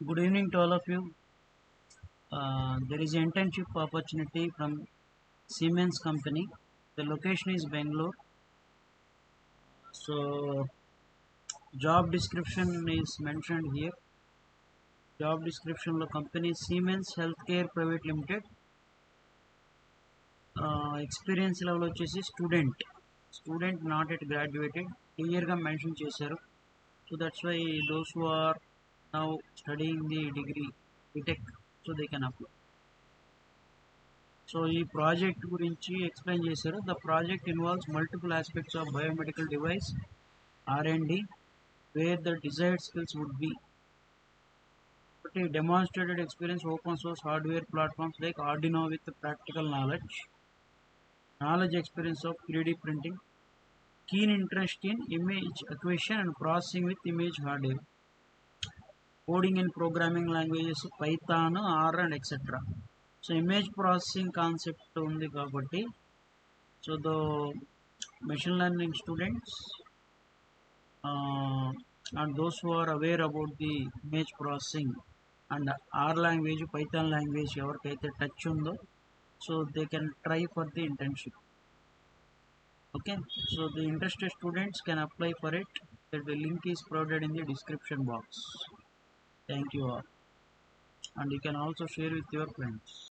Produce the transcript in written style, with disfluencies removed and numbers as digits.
Good evening to all of you. There is an internship opportunity from Siemens company. The location is Bangalore. So job description is mentioned here. Job description lo company Siemens Healthcare Private Limited. Experience level వచ్చేసి student not yet graduated. Clear గా mention చేశారు. So that's why those who are now studying the degree BTech, so they can apply. So ఈ project గురించి explain చేశారు. The project involves multiple aspects of biomedical device R&D where the desired skills would be ఒకటి demonstrated experience open source hardware platforms like Arduino with practical knowledge experience of 3D printing, keen interest in image acquisition and processing with image hardware, coding in programming languages Python, R and etc. So image processing concept ఉంది కాబట్టి so the machine learning students and those who are aware about the image processing and R language, Python language ఎవరికైతే touch ఉందో so they can try for the internship. Okay, so the interested students can apply for it. The link is provided in the description box. Thank you all, and you can also share with your friends.